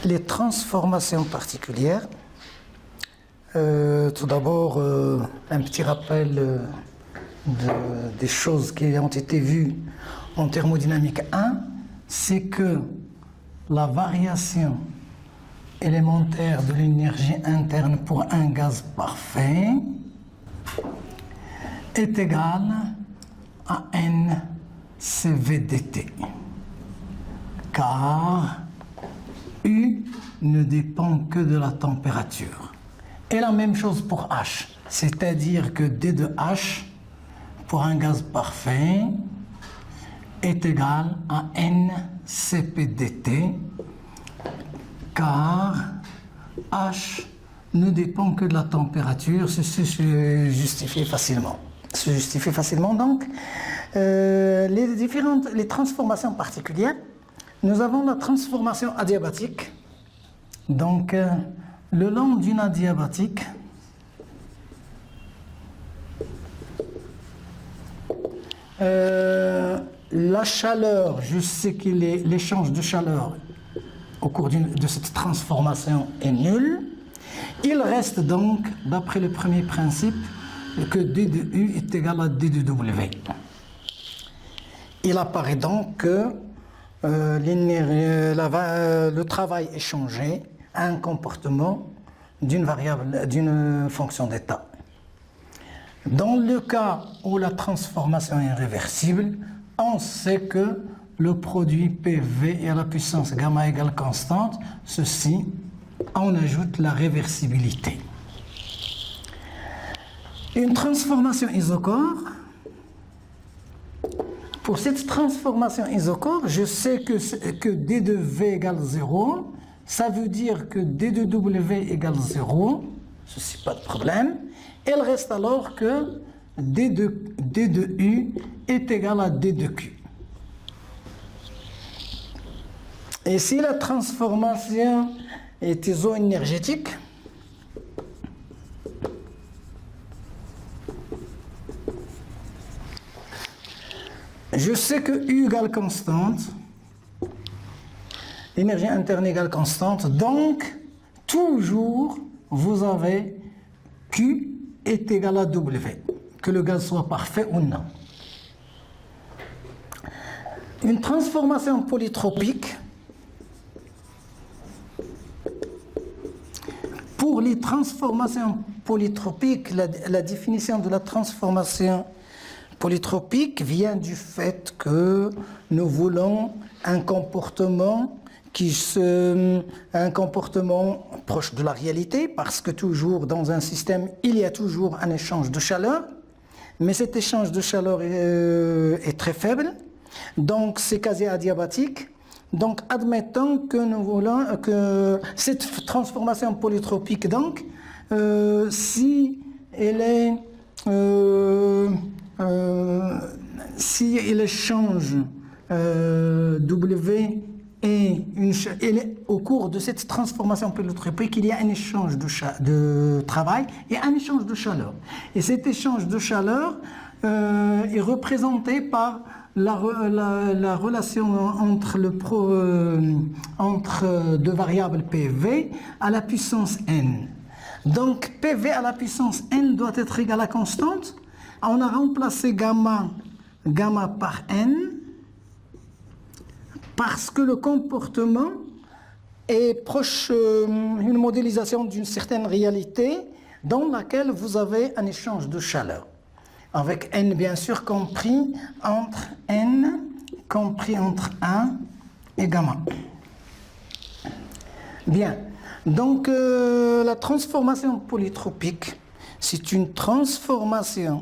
Les transformations particulières. Tout d'abord, un petit rappel des choses qui ont été vues en thermodynamique 1, c'est que la variation élémentaire de l'énergie interne pour un gaz parfait est égale à NCV/dt, car U ne dépend que de la température. Et la même chose pour H, c'est-à dire que D de H pour un gaz parfait est égal à NCP/dt, car H ne dépend que de la température. Ceci se justifie facilement. Donc, les transformations particulières. Nous avons la transformation adiabatique. Donc, le long d'une adiabatique, la chaleur, je sais que l'échange de chaleur au cours de cette transformation est nul. Il reste donc, d'après le premier principe, que D de U est égal à D de W. Il apparaît donc que le travail échangé a un comportement d'une fonction d'état. Dans le cas où la transformation est réversible, on sait que le produit PV est à la puissance gamma égale constante. Ceci, on ajoute la réversibilité. Une transformation isochore. Pour cette transformation isochore, je sais que D de V égale 0. Ça veut dire que D de W égale 0. Ceci, pas de problème. Il reste alors que D de U est égal à D de Q. Et si la transformation est isoénergétique, je sais que U égale constante, l'énergie interne égale constante, donc toujours vous avez Q est égal à W, que le gaz soit parfait ou non. Une transformation polytropique. Pour les transformations polytropiques, la définition de la transformation polytropique vient du fait que nous voulons un comportement proche de la réalité, parce que toujours dans un système, il y a toujours un échange de chaleur, mais cet échange de chaleur est très faible, donc c'est quasi adiabatique. Donc admettons que nous voulons que cette transformation polytropique, donc, si elle change W et au cours de cette transformation polytropique, il y a un échange de travail et un échange de chaleur. Et cet échange de chaleur est représenté par la relation entre deux variables PV à la puissance n. Donc PV à la puissance n doit être égal à constante. On a remplacé gamma par n, parce que le comportement est proche d'une modélisation d'une certaine réalité dans laquelle vous avez un échange de chaleur. Avec n bien sûr compris entre 1 et gamma. Bien, donc la transformation polytropique, c'est une transformation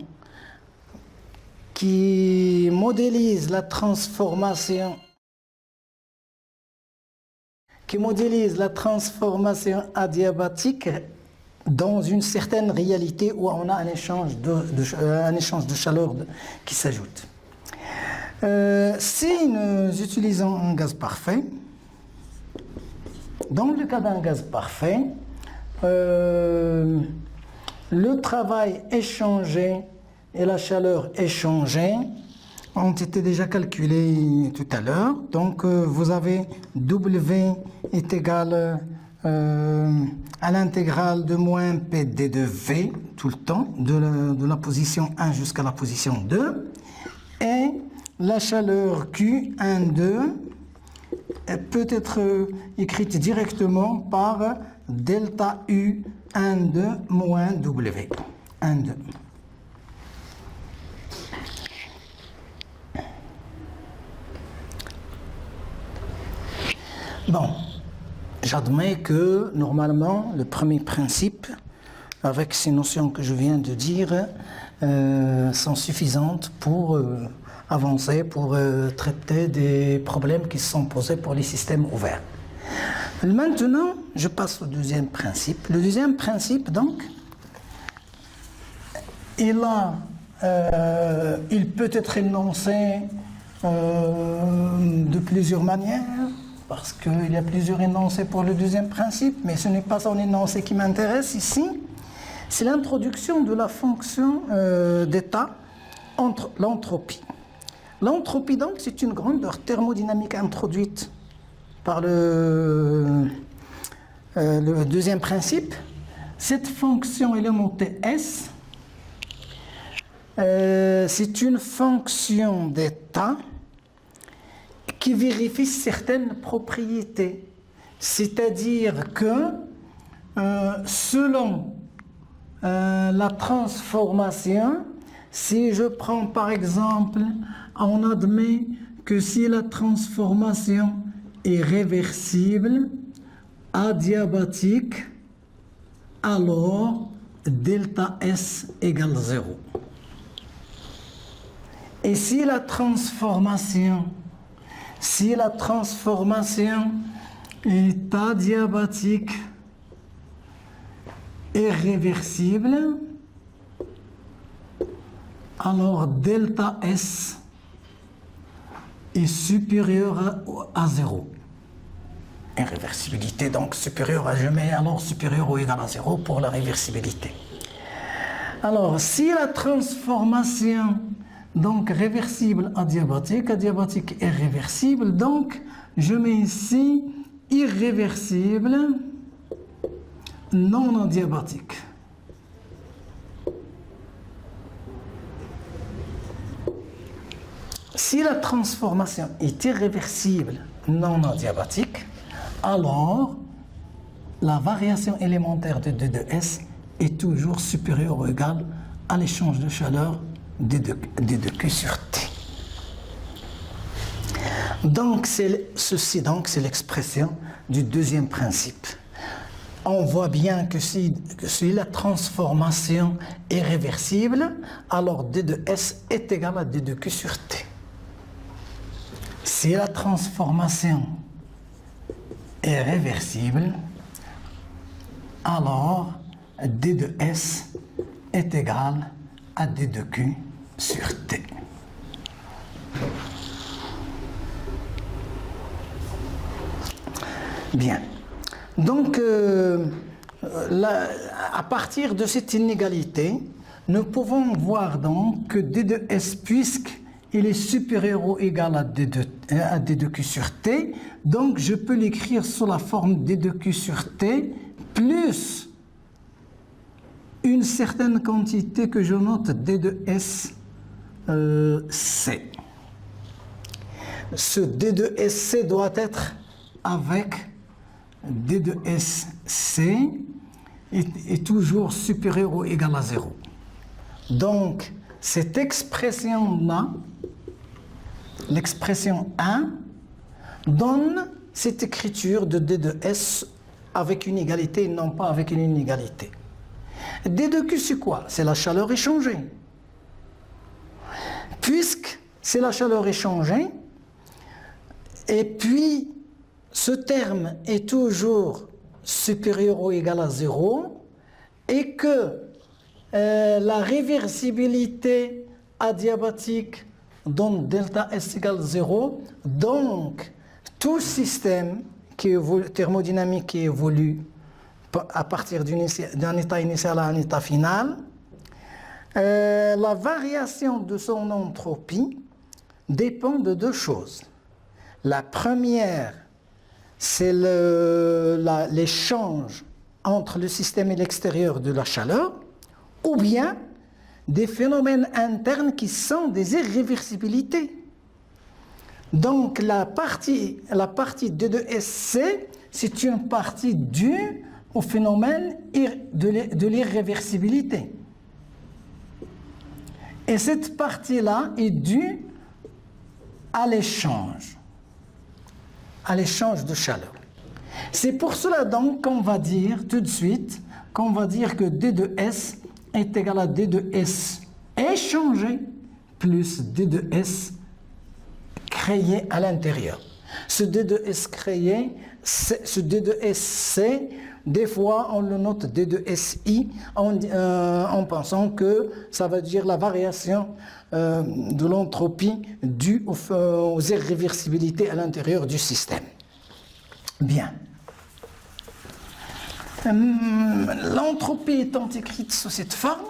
qui modélise la transformation adiabatique dans une certaine réalité où on a un échange de chaleur qui s'ajoute. Si nous utilisons un gaz parfait, dans le cas d'un gaz parfait, le travail échangé et la chaleur échangée ont été déjà calculés tout à l'heure. Donc, vous avez W est égal à l'intégrale de moins PD de V tout le temps, de la position 1 jusqu'à la position 2. Et la chaleur Q12 peut être écrite directement par delta U12 moins W. 12. Bon, j'admets que normalement le premier principe, avec ces notions que je viens de dire, sont suffisantes pour avancer, pour traiter des problèmes qui se sont posés pour les systèmes ouverts. Maintenant, je passe au deuxième principe. Le deuxième principe, donc, il peut être énoncé de plusieurs manières, parce qu'il y a plusieurs énoncés pour le deuxième principe, mais ce n'est pas son énoncé qui m'intéresse ici. C'est l'introduction de la fonction d'état entre l'entropie. L'entropie, donc, c'est une grandeur thermodynamique introduite par le deuxième principe. Cette fonction élémentaire S, c'est une fonction d'état qui vérifie certaines propriétés. C'est-à-dire que selon la transformation, si je prends par exemple, on admet que si la transformation est réversible, adiabatique, alors delta S égale 0. Et si la transformation est adiabatique et réversible, alors delta S est supérieur à 0. Irréversibilité, donc supérieure à, je mets alors supérieur ou égal à 0 pour la réversibilité. Alors, si la transformation, donc réversible adiabatique est réversible, donc je mets ici irréversible non adiabatique. Si la transformation est irréversible non adiabatique, alors la variation élémentaire de D2S est toujours supérieure ou égale à l'échange de chaleur D2Q sur T. Donc ceci c'est l'expression du deuxième principe. On voit bien que si la transformation est réversible, alors D2S est égal à D2Q sur T. Si la transformation est réversible, alors D de S est égal à D de Q sur T. Bien. Donc, à partir de cette inégalité, nous pouvons voir donc que D de S, puisqu'il est supérieur ou égal à D de Q sur T, donc je peux l'écrire sous la forme D de Q sur T plus une certaine quantité que je note D de S C. Ce D de S C doit être avec D de S C est toujours supérieur ou égal à 0. Donc, cette expression-là, l'expression 1, donne cette écriture de D de S avec une égalité et non pas avec une inégalité. D de Q, c'est quoi? C'est la chaleur échangée. Puisque c'est la chaleur échangée, et puis ce terme est toujours supérieur ou égal à 0, et que la réversibilité adiabatique donne delta S égale 0, donc tout système thermodynamique qui évolue à partir d'un état initial à un état final, la variation de son entropie dépend de deux choses. La première, c'est l'échange entre le système et l'extérieur de la chaleur, ou bien des phénomènes internes qui sont des irréversibilités. Donc la partie D2SC, c'est une partie due au phénomène de l'irréversibilité. Et cette partie-là est due à l'échange de chaleur. C'est pour cela donc qu'on va dire tout de suite, qu'on va dire que D2S est égal à D2S échangé plus D2S créé à l'intérieur. Ce D2S créé, ce D2SC, des fois on le note D2SI en pensant que ça veut dire la variation de l'entropie due aux irréversibilités à l'intérieur du système. Bien. L'entropie étant écrite sous cette forme,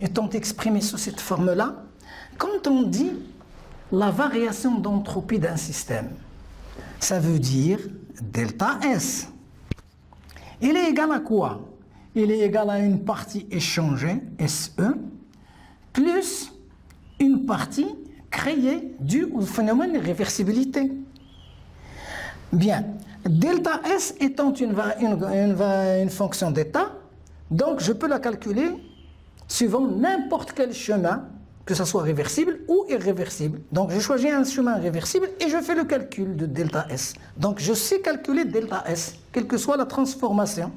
étant exprimée sous cette forme-là, quand on dit la variation d'entropie d'un système, ça veut dire delta S. Il est égal à quoi? Il est égal à une partie échangée, SE, plus une partie créée due au phénomène de réversibilité. Bien, delta S étant une fonction d'état, donc je peux la calculer suivant n'importe quel chemin, que ce soit réversible ou irréversible. Donc je choisis un chemin réversible et je fais le calcul de delta S. Donc je sais calculer delta S, quelle que soit la transformation.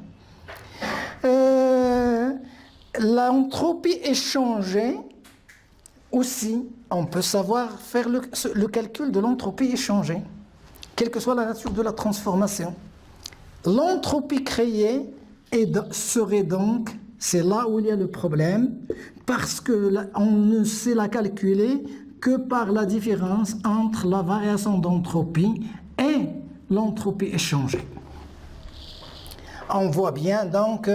L'entropie échangée, aussi, on peut savoir faire le calcul de l'entropie échangée, quelle que soit la nature de la transformation. L'entropie créée serait donc, c'est là où il y a le problème, parce qu'on ne sait la calculer que par la différence entre la variation d'entropie et l'entropie échangée. On voit bien donc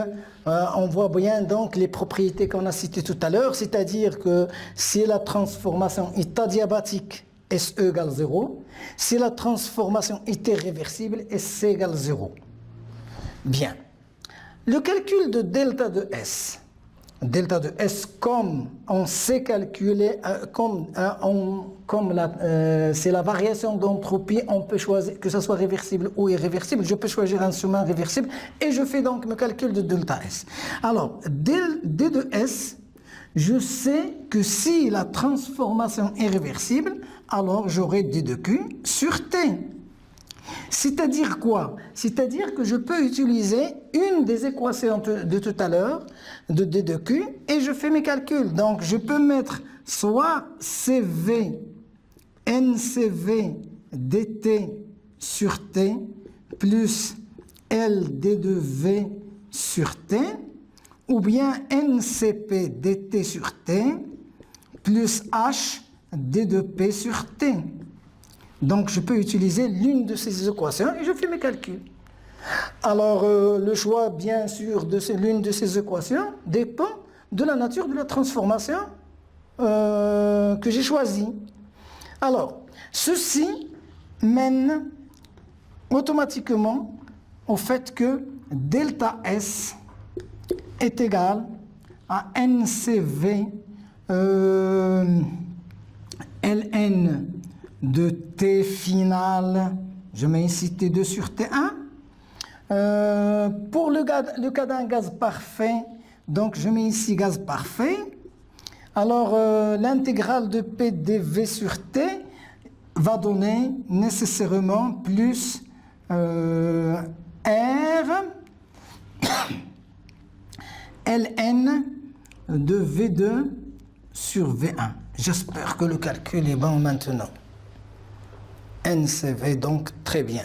les propriétés qu'on a citées tout à l'heure, c'est-à-dire que si la transformation est adiabatique, SE égale 0, si la transformation est irréversible, SC égale 0. Bien. Le calcul de delta de S, comme on sait calculer, c'est la variation d'entropie, on peut choisir que ce soit réversible ou irréversible, je peux choisir un chemin réversible et je fais donc le calcul de delta S. Alors, D de S, je sais que si la transformation est réversible, alors j'aurai D de Q sur T. C'est-à-dire quoi? C'est-à-dire que je peux utiliser une des équations de tout à l'heure, de D de Q, et je fais mes calculs. Donc je peux mettre soit CV, NCV dt sur T, plus LD de V sur T, ou bien NCP dt sur T, plus H D de P sur T. Donc je peux utiliser l'une de ces équations et je fais mes calculs. Alors le choix bien sûr de l'une de ces équations dépend de la nature de la transformation que j'ai choisie. Alors ceci mène automatiquement au fait que delta S est égal à NCV ln de T final, je mets ici T2 sur T1. Pour le cas d'un gaz parfait, donc je mets ici gaz parfait. Alors l'intégrale de P dV sur T va donner nécessairement plus R ln de V2 sur V1. J'espère que le calcul est bon maintenant. NCV, donc très bien.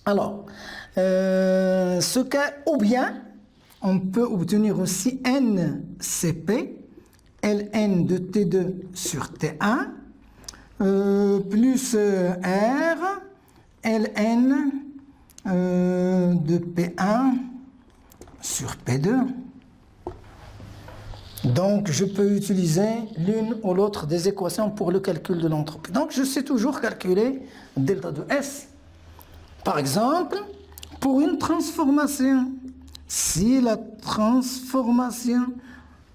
Alors, ce cas, ou bien, on peut obtenir aussi NCP, ln de T2 sur T1, plus R, ln de P1 sur P2. Donc, je peux utiliser l'une ou l'autre des équations pour le calcul de l'entropie. Donc, je sais toujours calculer delta de S. Par exemple, pour une transformation, si la transformation,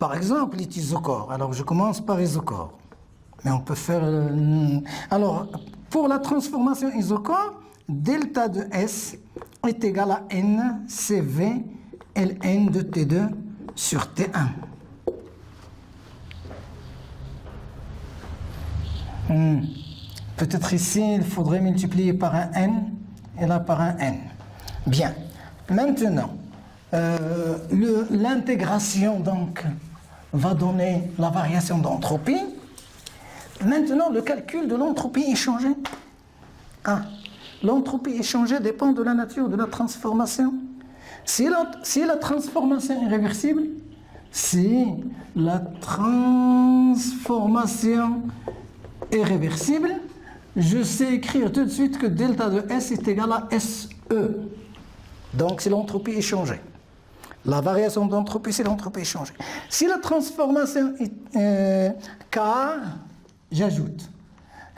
par exemple, est isochore, alors je commence par isochore. Mais on peut faire... alors, pour la transformation isochore, delta de S est égal à N CV Ln de T2 sur T1. Peut-être ici, il faudrait multiplier par un N et là par un N. Bien. Maintenant, l'intégration donc va donner la variation d'entropie. Maintenant, le calcul de l'entropie échangée. Ah, l'entropie échangée dépend de la nature de la transformation. Si la transformation est réversible, si la transformation est réversible, je sais écrire tout de suite que delta de S est égal à SE. Donc, c'est l'entropie échangée. La variation d'entropie, c'est l'entropie échangée. Si la transformation est K, j'ajoute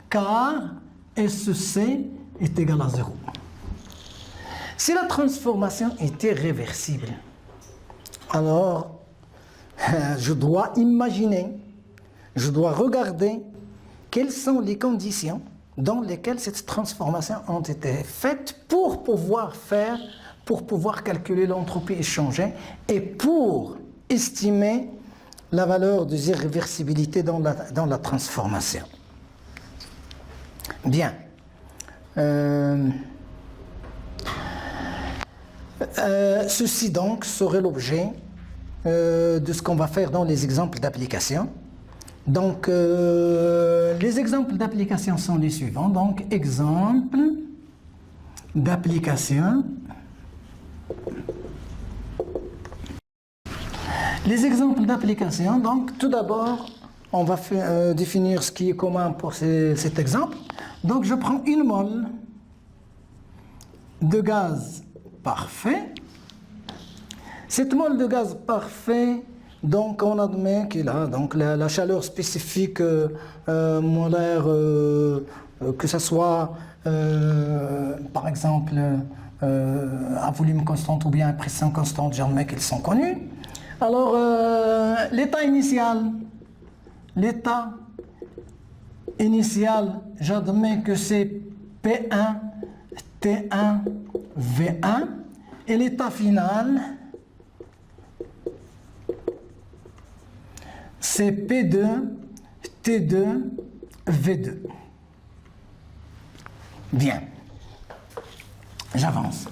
K SC est égal à 0. Si la transformation était réversible, alors je dois imaginer, je dois regarder quelles sont les conditions dans lesquelles cette transformation ont été faites pour pouvoir calculer l'entropie échangée et pour estimer la valeur de irréversibilité dans la transformation. Bien. Ceci donc serait l'objet de ce qu'on va faire dans les exemples d'application. Donc, les exemples d'application sont les suivants. Donc, exemple d'application. Les exemples d'application, donc, tout d'abord, on va définir ce qui est commun pour cet exemple. Donc, je prends une mole de gaz parfait. Cette mole de gaz parfait, donc on admet qu'il a donc la chaleur spécifique molaire, que ce soit par exemple à volume constant ou bien à pression constante, j'admets qu'ils sont connus. Alors l'état initial, j'admets que c'est P1, T1, V1 et l'état final, c'est P2, T2, V2. Bien. J'avance.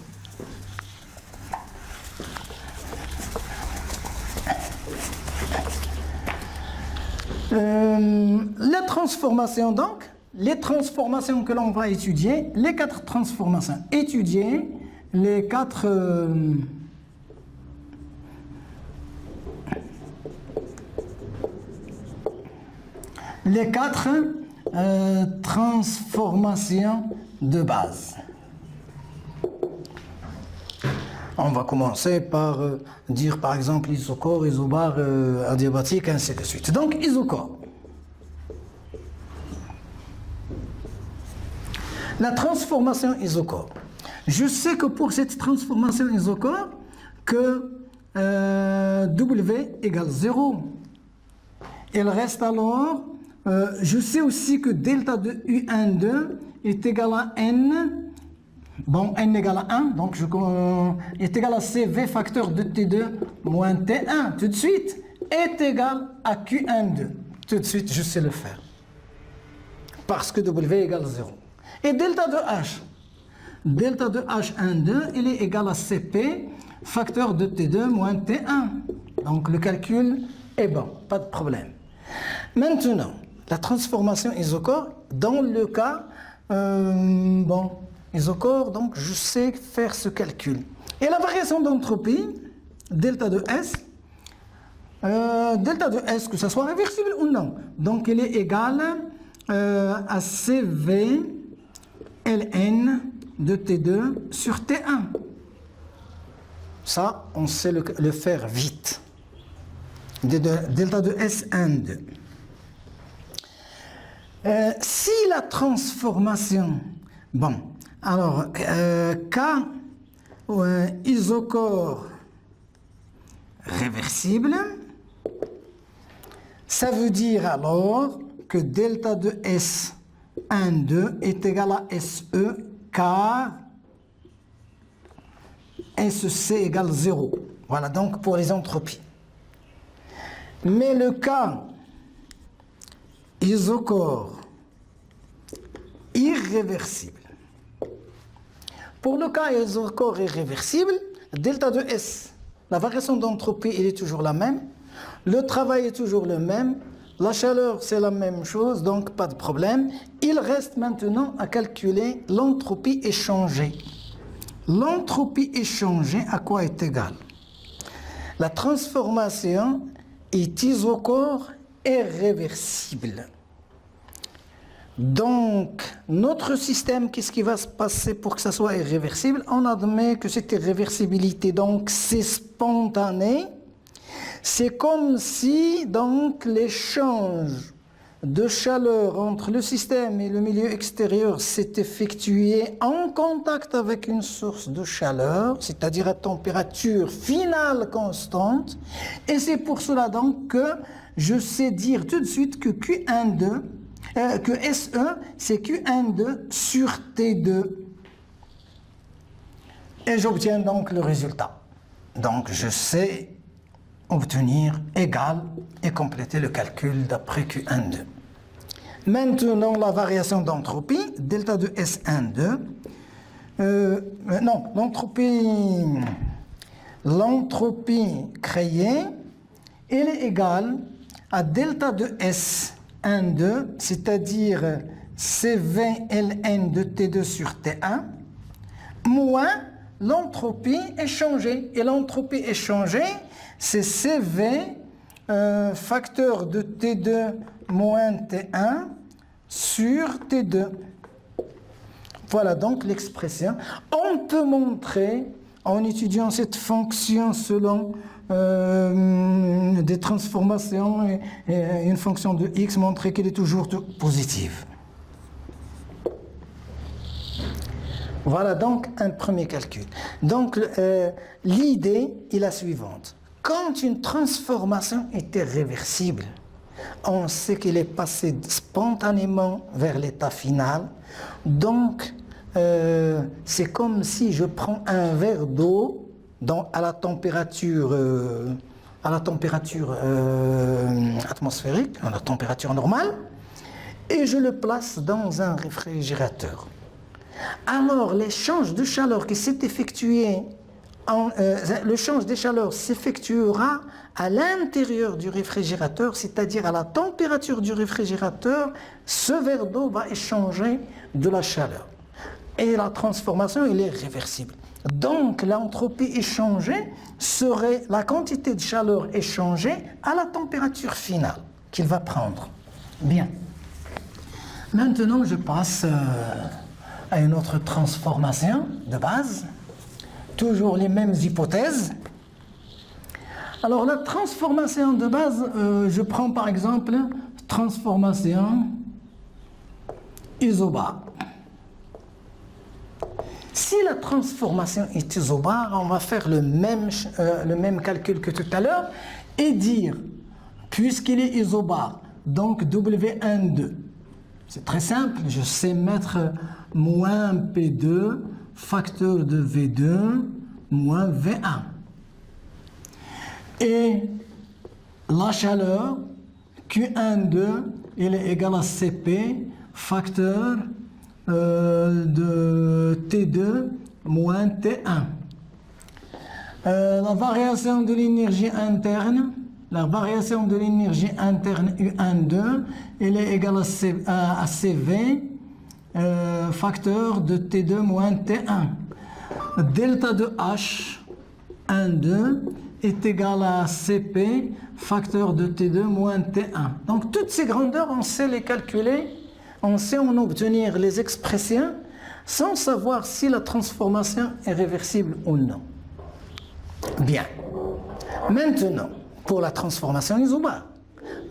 Les transformations donc, les transformations que l'on va étudier, les 4 transformations étudiées, les 4 transformations de base. On va commencer par dire par exemple isochore, isobar, adiabatique, ainsi de suite. Donc isochore. La transformation isochore. Je sais que pour cette transformation isochore, que W égale 0. Il reste alors, je sais aussi que delta de U12 est égal à N. Bon, N égale à 1, donc est égal à CV facteur de T2 moins T1, tout de suite, est égal à Q12. Tout de suite, je sais le faire. Parce que W égale 0. Et delta de H12, il est égal à CP facteur de T2 moins T1. Donc le calcul est bon, pas de problème. Maintenant, la transformation isochore, dans le cas, isochore, donc je sais faire ce calcul. Et la variation d'entropie, delta de S, que ce soit réversible ou non, donc elle est égale à CV Ln de T2 sur T1. Ça, on sait le faire vite. delta de S12. Si la transformation, bon, alors K isochore réversible, ça veut dire alors que delta de S12 est égal à SE car SC égale 0. Voilà donc pour les entropies. Mais le cas isochore irréversible. Pour le cas isochore irréversible, delta de S, la variation d'entropie, elle est toujours la même. Le travail est toujours le même. La chaleur, c'est la même chose, donc pas de problème. Il reste maintenant à calculer l'entropie échangée. L'entropie échangée, à quoi est égale? La transformation est isochore et réversible. Donc, notre système, qu'est-ce qui va se passer pour que ça soit irréversible? On admet que cette irréversibilité, donc c'est spontané. C'est comme si donc l'échange de chaleur entre le système et le milieu extérieur s'est effectué en contact avec une source de chaleur, c'est-à-dire à température finale constante. Et c'est pour cela donc que je sais dire tout de suite que Q12, que SE, c'est Q12 sur T2. Et j'obtiens donc le résultat. Donc je sais obtenir égal et compléter le calcul d'après Q12. Maintenant, la variation d'entropie, delta de S12, l'entropie créée, elle est égale à delta de S12, c'est-à-dire CV ln de T2 sur T1, moins l'entropie échangée. Et l'entropie échangée, c'est CV facteur de T2 moins T1 sur T2. Voilà donc l'expression. On peut montrer, en étudiant cette fonction selon des transformations et une fonction de x, montrer qu'elle est toujours positive. Voilà donc un premier calcul. Donc l'idée est la suivante. Quand une transformation est irréversible, on sait qu'elle est passée spontanément vers l'état final. Donc, c'est comme si je prends un verre d'eau à la température atmosphérique, à la température normale, et je le place dans un réfrigérateur. Alors, l'échange de chaleur qui s'est effectué, le change des chaleurs s'effectuera à l'intérieur du réfrigérateur, c'est-à-dire à la température du réfrigérateur. Ce verre d'eau va échanger de la chaleur. Et la transformation, elle est réversible. Donc, l'entropie échangée serait la quantité de chaleur échangée à la température finale qu'il va prendre. Bien. Maintenant, je passe à une autre transformation de base. Toujours les mêmes hypothèses. Alors la transformation de base, je prends par exemple transformation isobare. Si la transformation est isobare, on va faire le même calcul que tout à l'heure et dire, puisqu'il est isobare, donc W12, c'est très simple, je sais mettre moins P2 facteur de V2 moins V1. Et la chaleur, Q12, il est égal à Cp facteur de T2 moins T1. La variation de l'énergie interne, U12, elle est égale à Cv facteur de T2 moins T1. Delta de H12 est égal à Cp facteur de T2 moins T1. Donc toutes ces grandeurs, on sait les calculer, on sait en obtenir les expressions sans savoir si la transformation est réversible ou non. Bien. Maintenant, pour la transformation isobare.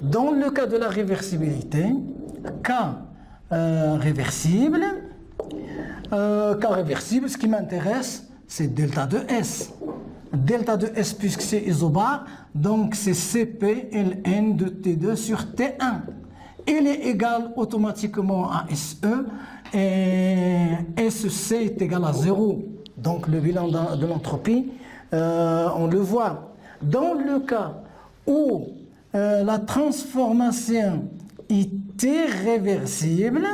Dans le cas de la réversibilité, cas réversible, ce qui m'intéresse, c'est delta de S. Delta de S, puisque c'est isobare, donc c'est Cp ln de T2 sur T1. Il est égal automatiquement à SE, et SC est égal à 0. Donc le bilan de l'entropie, on le voit. Dans le cas où la transformation est irréversible,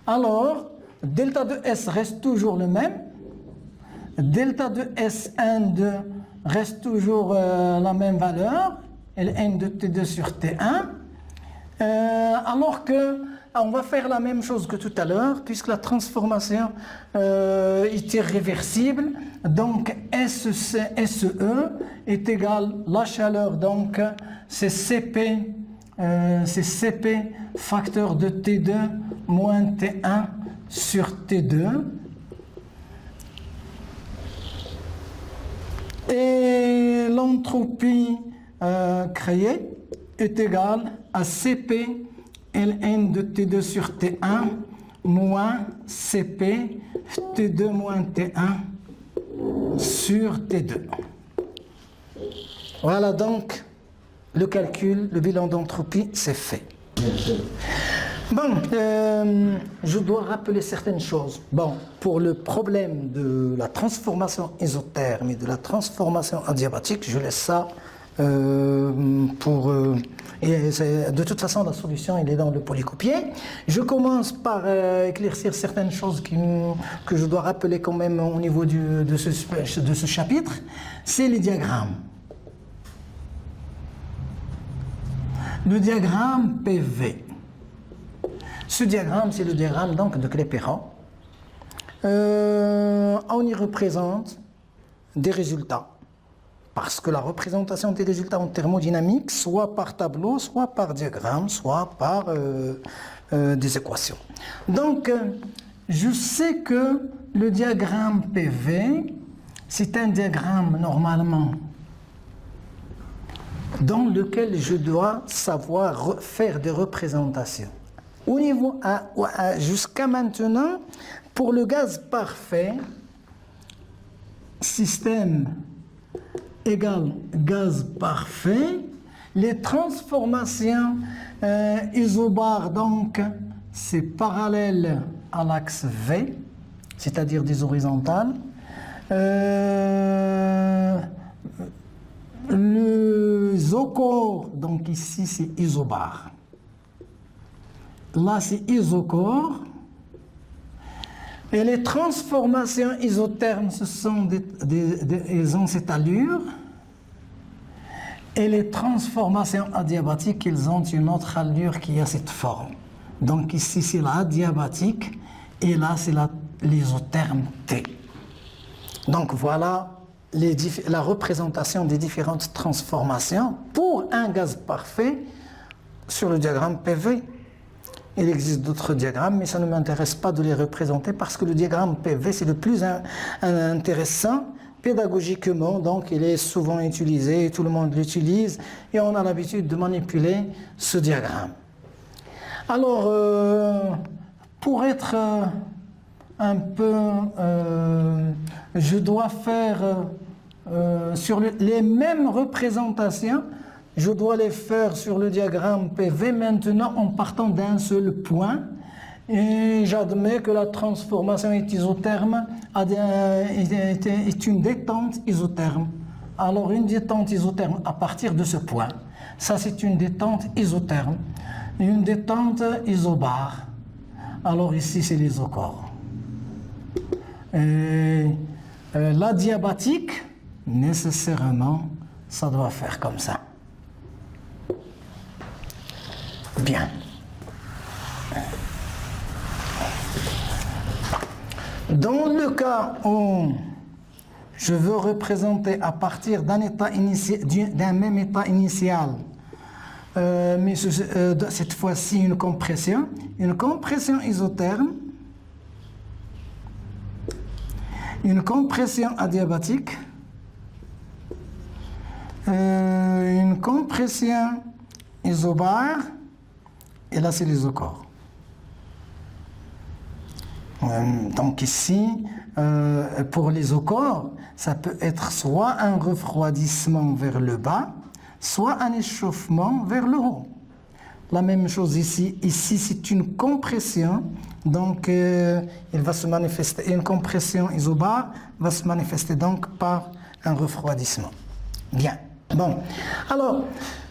alors delta de S reste toujours le même, delta de S1,2 reste toujours la même valeur, Ln de T2 sur T1, alors que on va faire la même chose que tout à l'heure, puisque la transformation est irréversible, donc SE est égal la chaleur, donc c'est Cp facteur de T2 moins T1 sur T2. Et l'entropie créée est égale à Cp ln de T2 sur T1 moins Cp T2 moins T1 sur T2. Voilà donc le calcul, le bilan d'entropie, c'est fait. Bon, je dois rappeler certaines choses. Bon, pour le problème de la transformation isotherme et de la transformation adiabatique, je laisse ça de toute façon, la solution, elle est dans le polycopier. Je commence par éclaircir certaines choses que je dois rappeler quand même au niveau de ce chapitre. C'est les diagrammes. Le diagramme PV. Ce diagramme, c'est le diagramme donc de Clapeyron. On y représente des résultats. Parce que la représentation des résultats en thermodynamique, soit par tableau, soit par diagramme, soit par des équations. Donc, je sais que le diagramme PV, c'est un diagramme normalement dans lequel je dois savoir faire des représentations. Au niveau jusqu'à maintenant, pour le gaz parfait, système égale gaz parfait, les transformations isobares, donc c'est parallèle à l'axe V, c'est-à-dire des horizontales. Le isocore, donc ici c'est isobare. Là c'est isocore. Et les transformations isothermes, ce sont elles ont cette allure. Et les transformations adiabatiques, elles ont une autre allure qui a cette forme. Donc ici c'est la adiabatique et là c'est l'isotherme T. Donc voilà la représentation des différentes transformations pour un gaz parfait sur le diagramme PV. Il existe d'autres diagrammes, mais ça ne m'intéresse pas de les représenter parce que le diagramme PV, c'est le plus intéressant pédagogiquement, donc il est souvent utilisé, tout le monde l'utilise, et on a l'habitude de manipuler ce diagramme. Alors, pour être un peu... je dois faire sur les mêmes représentations, je dois les faire sur le diagramme PV maintenant en partant d'un seul point. Et j'admets que la transformation est isotherme, est une détente isotherme. Alors une détente isotherme à partir de ce point, ça c'est une détente isotherme. Une détente isobare. Alors ici c'est l'isocore. L'adiabatique, nécessairement, ça doit faire comme ça. Bien. Dans le cas où je veux représenter à partir d'un même état initial, mais cette fois-ci une compression isotherme, une compression adiabatique, une compression isobare, et là c'est l'isocore. Donc ici, pour l'isocore, ça peut être soit un refroidissement vers le bas, soit un échauffement vers le haut. La même chose ici, c'est une compression, donc il va se manifester, une compression isobare va se manifester donc par un refroidissement. Bien, bon, alors,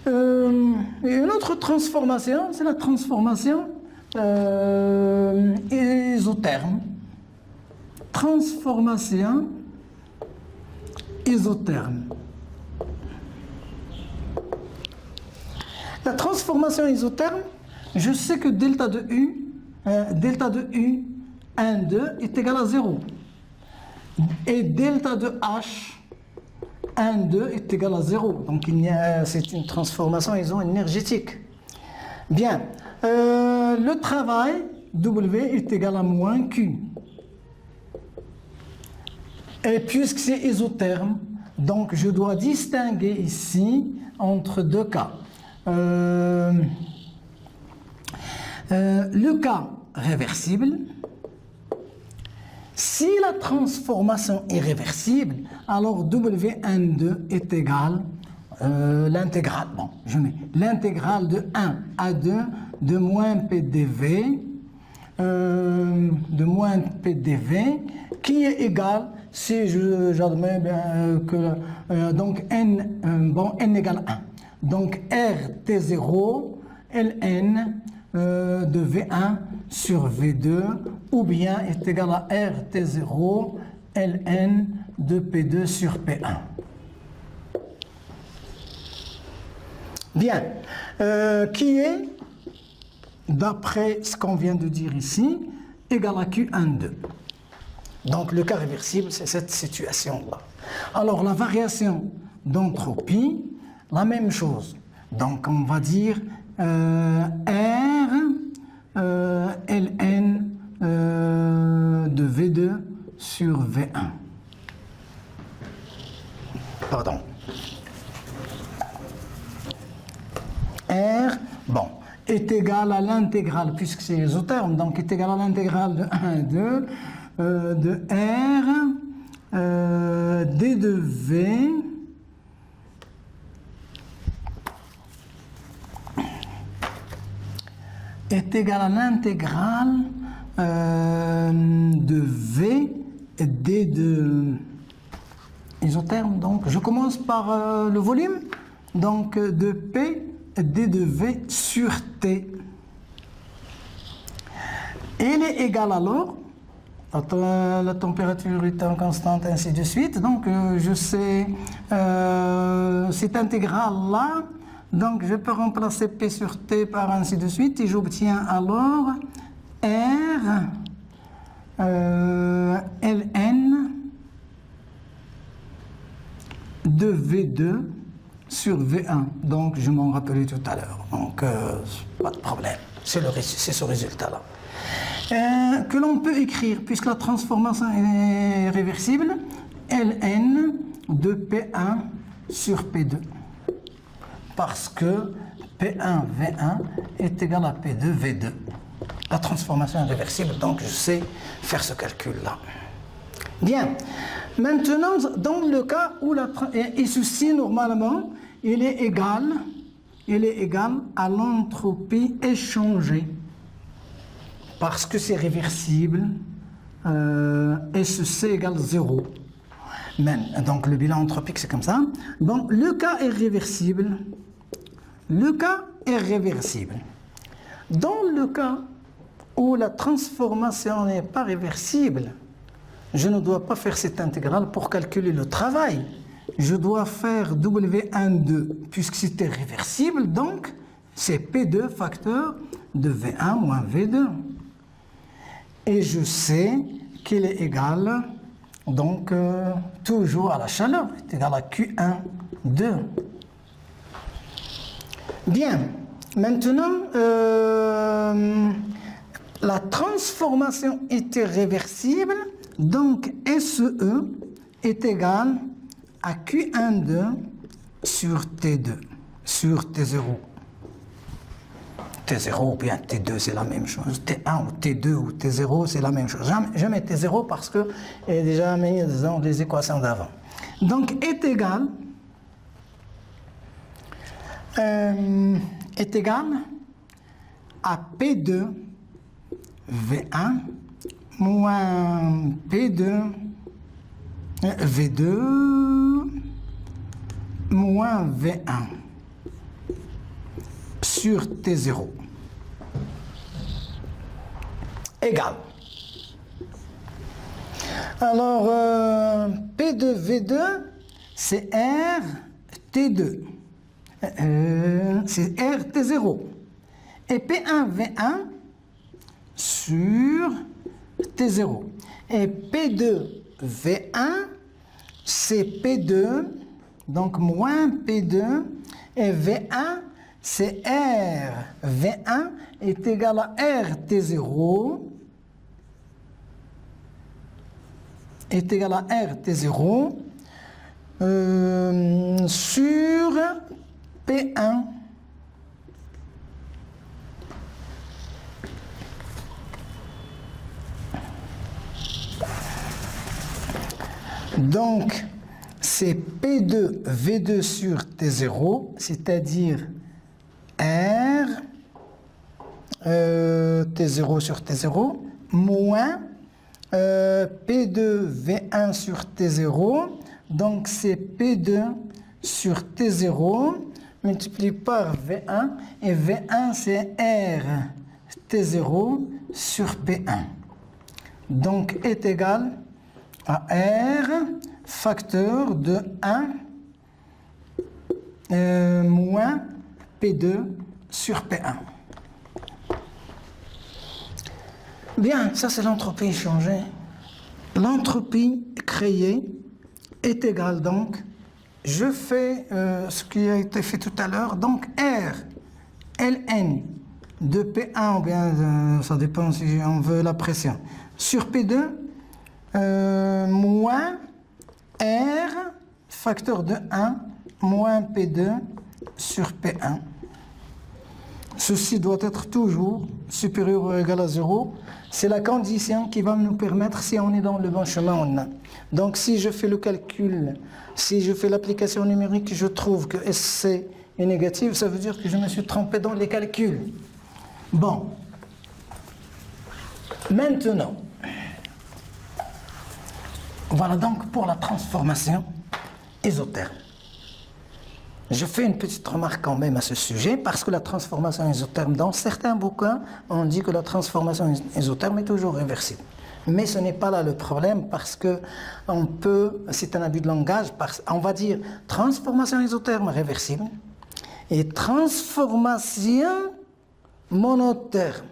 une autre transformation, c'est la transformation isotherme. Transformation isotherme. La transformation isotherme, je sais que delta de U, 1, 2 est égal à 0. Et delta de H, 1, 2 est égal à 0. Donc c'est une transformation iso-énergétique. Bien. Le travail, W est égal à moins Q. Et puisque c'est isotherme, donc je dois distinguer ici entre deux cas. Le cas réversible, si la transformation est réversible, alors W12 est égal l'intégrale. Bon, je mets l'intégrale de 1 à 2 de moins PDV, qui est égal, si j'admets que donc n, n égale 1. Donc RT0 ln de V1 sur V2 ou bien est égal à RT0 ln de P2 sur P1. Bien, qui est, d'après ce qu'on vient de dire ici, égal à Q12. Donc le cas réversible, c'est cette situation-là. Alors la variation d'entropie, la même chose. Donc on va dire R ln de V2 sur V1. Pardon. R, bon, est égal à l'intégrale, puisque c'est isotherme, donc est égal à l'intégrale de 1 à 2 de R d de V est égal à l'intégrale de V d de isotherme. Donc je commence par le volume, donc de P d de V sur T. Il est égal alors, la température est en constante, ainsi de suite. Donc je sais cette intégrale-là, donc je peux remplacer P sur T par ainsi de suite, et j'obtiens alors R ln de V2 sur V1. Donc je m'en rappelais tout à l'heure. Donc pas de problème, c'est ce résultat-là. Que l'on peut écrire, puisque la transformation est réversible, ln de P1 sur P2. Parce que P1 V1 est égal à P2 V2. La transformation est réversible, donc je sais faire ce calcul-là. Bien. Maintenant, dans le cas où et ceci, normalement, il est égal à l'entropie échangée. Parce que c'est réversible, SC égale 0. Même, donc le bilan anthropique, c'est comme ça. Bon, le cas est réversible. Le cas est réversible. Dans le cas où la transformation n'est pas réversible, je ne dois pas faire cette intégrale pour calculer le travail. Je dois faire W12, puisque c'était réversible, donc c'est P2 facteur de V1 moins V2. Et je sais qu'il est égal, donc toujours à la chaleur, est égal à Q1, 2. Bien, maintenant, la transformation était réversible, donc SE est égal à Q12 sur T2, sur T0. T0 ou bien T2, c'est la même chose. T1 ou T2 ou T0, c'est la même chose. Je mets T0 parce que est déjà mis dans les équations d'avant. Donc, est égal à P2 V1 moins P2 V2 moins V1 sur T0 égal. Alors, P2 V2, c'est R T2. C'est R T0. Et P1 V1 sur T0. Et P2 V1, c'est P2, donc moins P2, et V1, c'est R V1 est égal à R T0, est égal à R T0 sur P1. Donc, c'est P2 V2 sur T0, c'est-à-dire R T0 sur T0 moins P2 V1 sur T0, donc c'est P2 sur T0 multiplié par V1 et V1 c'est R T0 sur P1, donc est égal à R facteur de 1 moins P2 sur P1. Bien, ça c'est l'entropie changée. L'entropie créée est égale donc, je fais ce qui a été fait tout à l'heure, donc R ln de P1 ou bien ça dépend si on veut la pression sur P2 moins R facteur de 1 moins P2 sur P1. Ceci doit être toujours supérieur ou égal à 0. C'est la condition qui va nous permettre si on est dans le bon chemin ou non. Donc si je fais le calcul, si je fais l'application numérique, je trouve que SC est négatif, ça veut dire que je me suis trompé dans les calculs. Bon. Maintenant, voilà donc pour la transformation isotherme. Je fais une petite remarque quand même à ce sujet, parce que la transformation isotherme, dans certains bouquins, on dit que la transformation isotherme est toujours réversible. Mais ce n'est pas là le problème, parce que on peut, c'est un abus de langage, on va dire transformation isotherme réversible et transformation monotherme.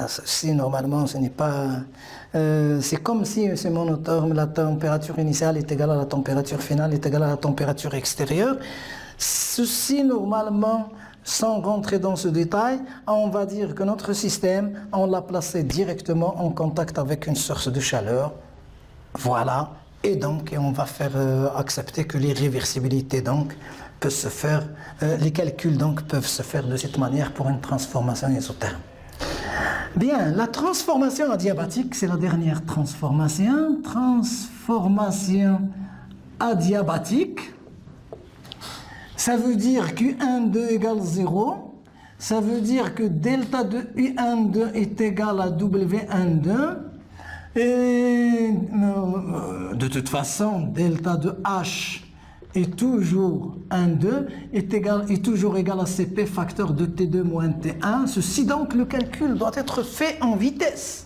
Si normalement ce n'est pas... c'est comme si c'est monotherme, la température initiale est égale à la température finale, est égale à la température extérieure. Ceci normalement, sans rentrer dans ce détail, on va dire que notre système, on l'a placé directement en contact avec une source de chaleur. Voilà. Et donc on va faire accepter que l'irréversibilité donc peut se faire, les calculs donc peuvent se faire de cette manière pour une transformation isotherme. Bien, la transformation adiabatique, c'est la dernière transformation. Transformation adiabatique, ça veut dire qu'U12 égale 0. Ça veut dire que delta de U12 est égal à W12. Et de toute façon, delta de H est toujours 1,2 est toujours égal à Cp facteur de T2 moins T1. Ceci donc, le calcul doit être fait en vitesse.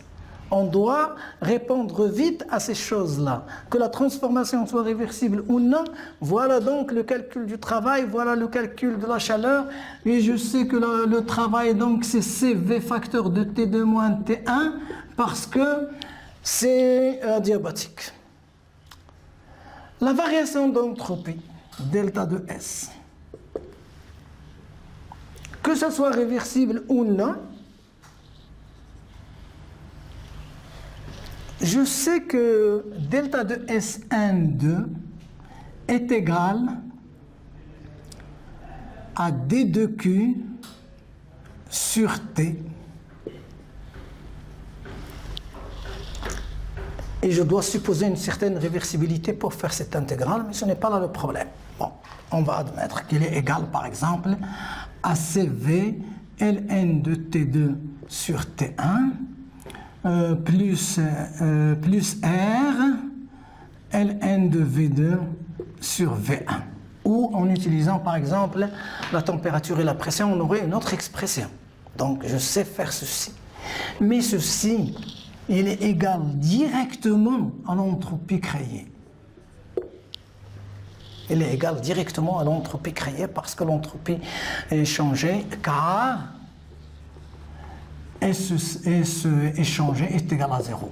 On doit répondre vite à ces choses-là. Que la transformation soit réversible ou non, voilà donc le calcul du travail, voilà le calcul de la chaleur. Et je sais que le travail, donc, c'est Cv facteur de T2 moins T1 parce que c'est adiabatique. La variation d'entropie, delta de S, que ce soit réversible ou non, je sais que delta de S12 est égal à d de Q sur T. Et je dois supposer une certaine réversibilité pour faire cette intégrale, mais ce n'est pas là le problème. Bon, on va admettre qu'il est égal, par exemple, à CV ln de T2 sur T1 plus R ln de V2 sur V1. Ou en utilisant, par exemple, la température et la pression, on aurait une autre expression. Donc, je sais faire ceci. Mais ceci, il est égal directement à l'entropie créée. Il est égal directement à l'entropie créée parce que l'entropie est changée car S échangé est égal à 0.